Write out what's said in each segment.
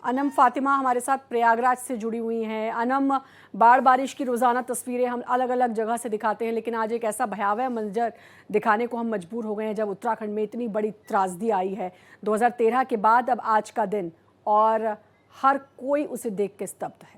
अनम फातिमा हमारे साथ प्रयागराज से जुड़ी हुई हैं। अनम, बाढ़ बारिश की रोज़ाना तस्वीरें हम अलग अलग जगह से दिखाते हैं, लेकिन आज एक ऐसा भयावह मंजर दिखाने को हम मजबूर हो गए हैं जब उत्तराखंड में इतनी बड़ी त्रासदी आई है 2013 के बाद। अब आज का दिन, और हर कोई उसे देख के स्तब्ध है।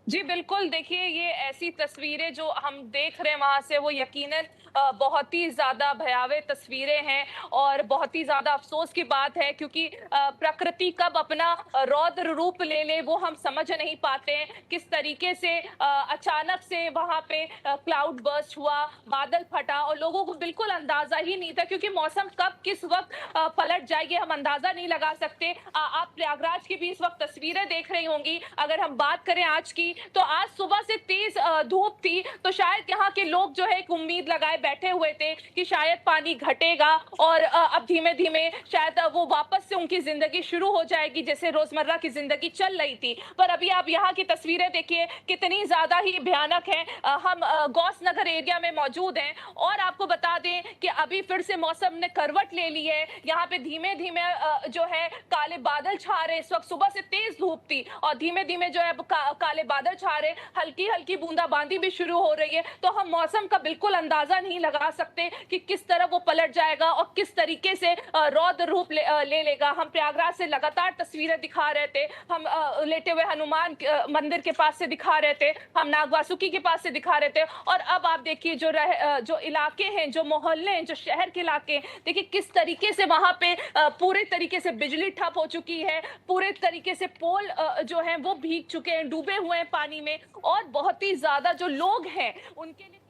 जी, बिल्कुल। देखिए, ये ऐसी तस्वीरें जो हम देख रहे हैं वहाँ से, वो यकीनन बहुत ही ज़्यादा भयावह तस्वीरें हैं और बहुत ही ज़्यादा अफ़सोस की बात है, क्योंकि प्रकृति कब अपना रौद्र रूप ले ले वो हम समझ नहीं पाते हैं। किस तरीके से अचानक से वहाँ पे क्लाउड बर्स्ट हुआ, बादल फटा और लोगों को बिल्कुल अंदाज़ा ही नहीं था, क्योंकि मौसम कब किस वक़्त पलट जाए ये हम अंदाज़ा नहीं लगा सकते। आप प्रयागराज की भी इस वक़्त तस्वीरें देख रही होंगी। अगर हम बात करें आज की, तो आज सुबह से तेज धूप थी, तो शायद यहाँ के लोग जो है एक उम्मीद लगाए बैठे हुए थे कि शायद पानी घटेगा और अब धीमे-धीमे शायद वो वापस से उनकी ज़िंदगी शुरू हो जाएगी, जैसे रोज़मर्रा की ज़िंदगी चल रही थी। पर अभी आप यहाँ की तस्वीरें देखिए, कितनी ज़्यादा ही भयानक हैं। हम गौस नगर एरिया में मौजूद हैं और आपको बता दें कि अभी फिर से मौसम ने करवट ले ली है। यहाँ पे धीमे-धीमे जो है काले बादल छा रहे हैं। इस वक़्त सुबह से तेज़ धूप थी और धीमे-धीमे जो है काले बादल छा रहे, हल्की-हल्की बूंदाबांदी भी शुरू हो रही है। तो हम मौसम का बिल्कुल अंदाजा नहीं लगा सकते कि किस तरह वो पलट जाएगा और किस तरीके से रौद्र रूप ले लेगा। हम प्रयागराज से लगातार तस्वीरें दिखा रहे थे। हम लेटे हुए हनुमान मंदिर के पास से दिखा रहे थे, हम नागवासुकी के पास से दिखा रहे थे और अब आप देखिए जो इलाके हैं, जो मोहल्ले हैं, जो शहर के इलाके हैं, देखिए किस तरीके से वहाँ पे पूरे तरीके से बिजली ठप हो चुकी है, पूरे तरीके से पोल जो हैं वो भीग चुके हैं, डूबे हुए हैं पानी में और बहुत ही ज़्यादा जो लोग हैं उनके लिए।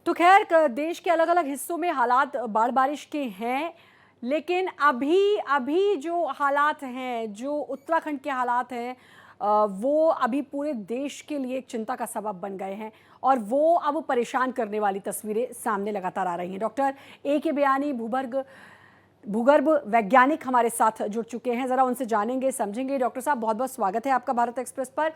तो खैर, देश के अलग अलग हिस्सों में हालात बाढ़ बारिश के हैं, लेकिन अभी अभी जो हालात हैं, जो उत्तराखंड के हालात हैं, वो अभी पूरे देश के लिए एक चिंता का सबब बन गए हैं और वो अब परेशान करने वाली तस्वीरें सामने लगातार आ रही हैं। Doctor A.K. बयानी, भूगर्भ वैज्ञानिक हमारे साथ जुड़ चुके हैं। ज़रा उनसे जानेंगे, समझेंगे। डॉक्टर साहब, बहुत बहुत स्वागत है आपका भारत एक्सप्रेस पर।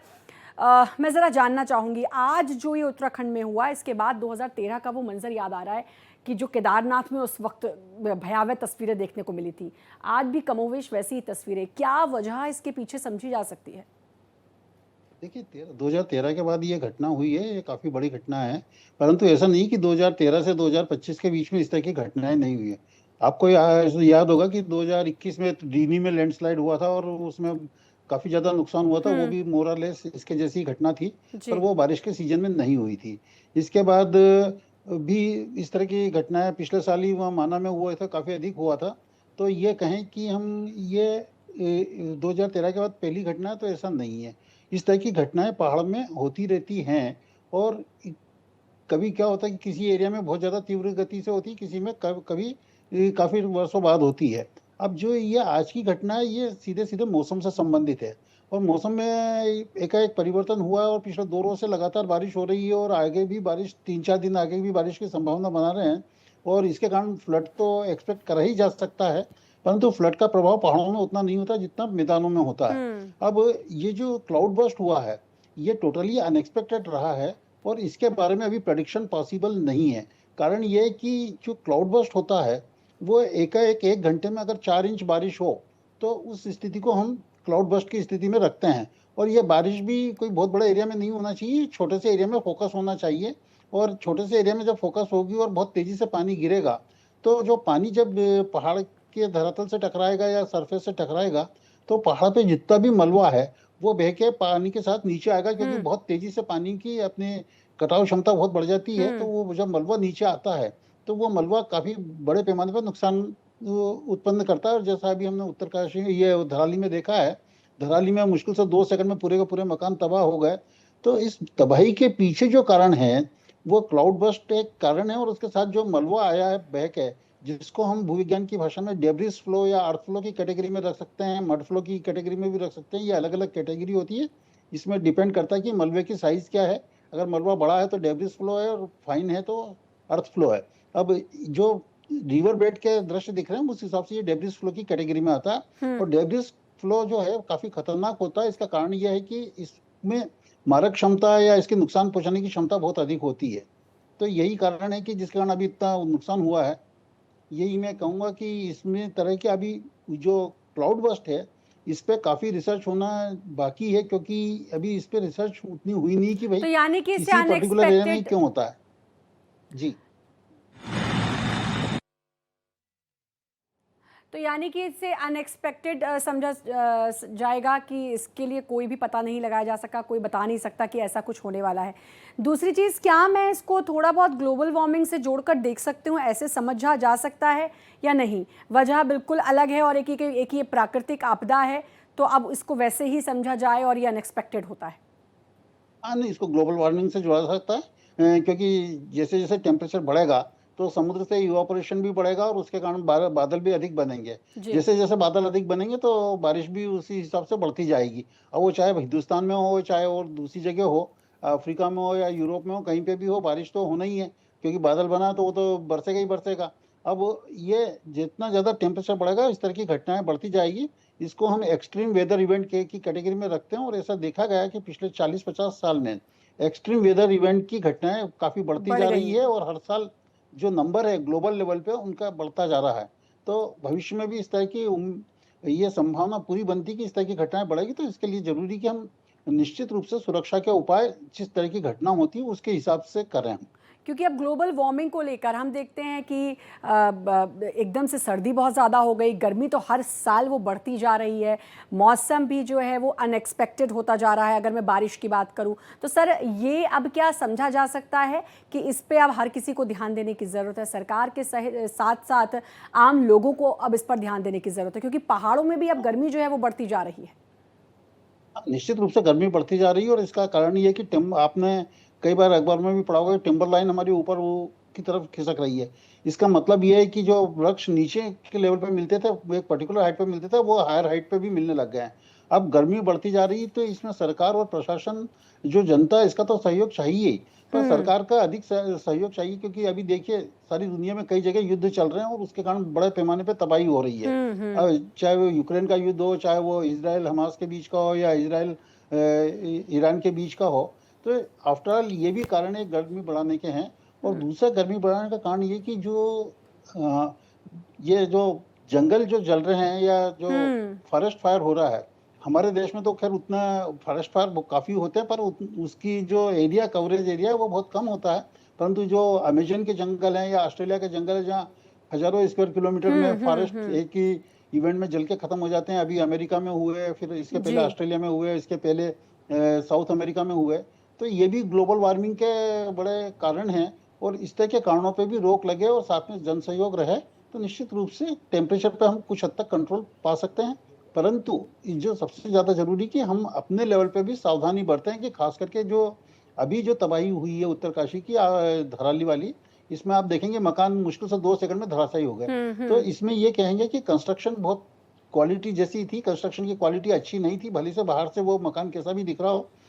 मैं ज़रा जानना चाहूँगी, आज जो ये उत्तराखंड में हुआ, इसके बाद 2013 का वो मंजर याद आ रहा है कि जो केदारनाथ में उस वक्त भयावह तस्वीरें देखने को मिली थी। आज भी कमोवेश वैसी ही तस्वीरें, क्या वजह इसके पीछे समझी जा सकती है? देखिए, 2013 के बाद ये घटना हुई है, ये काफी बड़ी घटना है। परंतु ऐसा नहीं कि 2013 से 2025 के बीच में इस तरह की घटनाएं नहीं हुई है। आपको याद होगा कि 2021 में डीनी में लैंडस्लाइड हुआ था और उसमें काफी ज्यादा नुकसान हुआ था। वो भी मोरलेस इसके जैसी घटना थी, पर जी। वो बारिश के सीजन में नहीं हुई थी। इसके बाद भी इस तरह की घटनाएं पिछले साल ही वहाँ माना में हुआ था, काफी अधिक हुआ था। तो ये कहें कि हम ये 2013 के बाद पहली घटना है, तो ऐसा नहीं है। इस तरह की घटनाएं पहाड़ में होती रहती हैं और कभी क्या होता है कि किसी एरिया में बहुत ज्यादा तीव्र गति से होती है, किसी में कभी काफी वर्षों बाद होती है। अब जो ये आज की घटना है, ये सीधे सीधे मौसम से संबंधित है और मौसम में एकाएक परिवर्तन हुआ है और पिछले 2 रोज से लगातार बारिश हो रही है और आगे भी बारिश, 3-4 दिन आगे भी बारिश की संभावना बना रहे हैं और इसके कारण फ्लड तो एक्सपेक्ट करा ही जा सकता है। परंतु फ्लड का प्रभाव पहाड़ों में उतना नहीं होता जितना मैदानों में होता है। अब ये जो क्लाउड बर्स्ट हुआ है, ये टोटली अनएक्सपेक्टेड रहा है और इसके बारे में अभी प्रेडिक्शन पॉसिबल नहीं है। कारण ये है कि जो क्लाउड बर्स्ट होता है, वो एकाएक 1 घंटे में अगर 4 इंच बारिश हो, तो उस स्थिति को हम क्लाउड बर्स्ट की स्थिति में रखते हैं। और ये बारिश भी कोई बहुत बड़े एरिया में नहीं होना चाहिए, छोटे से एरिया में फोकस होना चाहिए। और छोटे से एरिया में जब फोकस होगी और बहुत तेजी से पानी गिरेगा, तो जो पानी जब पहाड़ के धरातल से टकराएगा या सरफेस से टकराएगा, तो पहाड़ पे जितना भी मलबा है वो बह के पानी के साथ नीचे आएगा, क्योंकि बहुत तेजी से पानी की अपने कटाव क्षमता बहुत बढ़ जाती है। तो वो जब मलबा नीचे आता है, तो वो मलबा काफी बड़े पैमाने पर नुकसान उत्पन्न करता है। और जैसा अभी हमने उत्तरकाशी ये धराली में देखा है, धराली में मुश्किल से 2 सेकंड में पूरे के पूरे मकान तबाह हो गए। तो इस तबाही के पीछे जो कारण है, वो क्लाउड बर्स्ट एक कारण है और उसके साथ जो मलबा आया है बह के, जिसको हम भूविज्ञान की भाषा में डेब्रिस फ्लो या अर्थ फ्लो की कैटेगरी में रख सकते हैं, मड फ्लो की कैटेगरी में भी रख सकते हैं। ये अलग अलग कैटेगरी होती है, इसमें डिपेंड करता है कि मलबे की साइज क्या है। अगर मलबा बड़ा है तो डेब्रिस फ्लो है और फाइन है तो अर्थ फ्लो है। अब जो रिवर बेड के दृश्य दिख रहे हैं, उस हिसाब से ये डेब्रिस फ्लो की कैटेगरी में आता है। और डेब्रिस फ्लो जो है काफी खतरनाक होता है। इसका कारण यह है कि इसमें मारक क्षमता या इसके नुकसान पहुंचाने की क्षमता बहुत अधिक होती है। तो यही कारण है कि जिस कारण अभी इतना नुकसान हुआ है। यही मैं कहूँगा कि इसमें तरह के अभी जो क्लाउड बर्स्ट है, इस पे काफ़ी रिसर्च होना बाकी है, क्योंकि अभी इस पे रिसर्च उतनी हुई नहीं कि तो भाई यानी कि इससे किसी पर्टिकुलर एरिया में अनएक्सपेक्टेड, क्यों होता है। जी। तो यानी कि इससे अनएक्सपेक्टेड समझा जाएगा कि इसके लिए कोई भी पता नहीं लगाया जा सका, कोई बता नहीं सकता कि ऐसा कुछ होने वाला है। दूसरी चीज़, क्या मैं इसको थोड़ा बहुत ग्लोबल वार्मिंग से जोड़कर देख सकती हूँ, ऐसे समझा जा सकता है या नहीं? वजह बिल्कुल अलग है और एक ही ये प्राकृतिक आपदा है, तो अब इसको वैसे ही समझा जाए और ये अनएक्सपेक्टेड होता है। हाँ, नहीं, इसको ग्लोबल वार्मिंग से जोड़ा जा सकता है, क्योंकि जैसे-जैसे टेम्परेचर बढ़ेगा, तो समुद्र से इवापोरेशन भी बढ़ेगा और उसके कारण बादल भी अधिक बनेंगे। जी। जैसे-जैसे बादल अधिक बनेंगे, तो बारिश भी उसी हिसाब से बढ़ती जाएगी। अब वो चाहे हिंदुस्तान में हो, चाहे और दूसरी जगह हो, अफ्रीका में हो या यूरोप में हो, कहीं पे भी हो, बारिश तो होना ही है, क्योंकि बादल बना तो वो तो बरसेगा ही बरसेगा। अब ये जितना ज़्यादा टेम्परेचर बढ़ेगा, इस तरह की घटनाएँ बढ़ती जाएगी। इसको हम एक्सट्रीम वेदर इवेंट के की कैटेगरी में रखते हैं, और ऐसा देखा गया है कि पिछले 40-50 साल में एक्सट्रीम वेदर इवेंट की घटनाएं काफ़ी बढ़ती बढ़ जा गई रही हैं। है, और हर साल जो नंबर है ग्लोबल लेवल पे उनका बढ़ता जा रहा है। तो भविष्य में भी इस तरह की ये संभावना पूरी बनती कि इस तरह की घटनाएं बढ़ेगी, तो इसके लिए ज़रूरी कि हम निश्चित रूप से सुरक्षा के उपाय जिस तरह की घटना होती है उसके हिसाब से करें हम। क्योंकि अब ग्लोबल वार्मिंग को लेकर हम देखते हैं कि एकदम से सर्दी बहुत ज़्यादा हो गई, गर्मी तो हर साल वो बढ़ती जा रही है, मौसम भी जो है वो अनएक्सपेक्टेड होता जा रहा है। अगर मैं बारिश की बात करूं तो सर, ये अब क्या समझा जा सकता है कि इस पे अब हर किसी को ध्यान देने की ज़रूरत है, सरकार के साथ साथ आम लोगों को अब इस पर ध्यान देने की ज़रूरत है, क्योंकि पहाड़ों में भी अब गर्मी जो है वो बढ़ती जा रही है। निश्चित रूप से गर्मी बढ़ती जा रही है, और इसका कारण ये है कि आपने कई बार अखबार में भी पढ़ा होगा कि टिम्बर लाइन हमारी ऊपर वो की तरफ खिसक रही है। इसका मतलब ये है कि जो वृक्ष नीचे के लेवल पे मिलते थे, वो एक पर्टिकुलर हाइट पे मिलते थे, वो हायर हाइट पे भी मिलने लग गए हैं। अब गर्मी बढ़ती जा रही है, तो इसमें सरकार और प्रशासन, जो जनता है, इसका तो सहयोग चाहिए ही। पर सरकार का अधिक सहयोग चाहिए, क्योंकि अभी देखिए सारी दुनिया में कई जगह युद्ध चल रहे हैं, और उसके कारण बड़े पैमाने पे तबाही हो रही है। चाहे वो यूक्रेन का युद्ध हो, चाहे वो इसराइल हमास के बीच का हो, या इसराइल ईरान के बीच का हो। तो आफ्टर ऑल ये भी कारण है गर्मी बढ़ाने के हैं। और दूसरा गर्मी बढ़ाने का कारण ये कि जो ये जो जंगल जो जल रहे हैं, या जो फॉरेस्ट फायर हो रहा है, हमारे देश में तो खैर उतना फॉरेस्ट फायर काफ़ी होते हैं, पर उसकी जो एरिया कवरेज एरिया है वो बहुत कम होता है। परंतु जो अमेजन के जंगल हैं या ऑस्ट्रेलिया के जंगल है, जहाँ हजारों स्क्वायर किलोमीटर में फॉरेस्ट एक ही इवेंट में जल के खत्म हो जाते हैं, अभी अमेरिका में हुए, फिर इसके पहले जी। ऑस्ट्रेलिया में हुए, इसके पहले साउथ अमेरिका में हुए। तो ये भी ग्लोबल वार्मिंग के बड़े कारण हैं, और इस तरह के कारणों पे भी रोक लगे और साथ में जन सहयोग रहे, तो निश्चित रूप से टेम्परेचर पे हम कुछ हद तक कंट्रोल पा सकते हैं। परंतु जो सबसे ज़्यादा ज़रूरी कि हम अपने लेवल पे भी सावधानी बरतें, कि खास करके जो अभी जो तबाही हुई है उत्तरकाशी की धराली वाली, इसमें आप देखेंगे मकान मुश्किल से 2 सेकंड में धराशायी हो गए। तो इसमें ये कहेंगे कि कंस्ट्रक्शन बहुत क्वालिटी जैसी थी, कंस्ट्रक्शन की क्वालिटी अच्छी नहीं थी, भले से बाहर से वो मकान कैसा भी दिख रहा हो,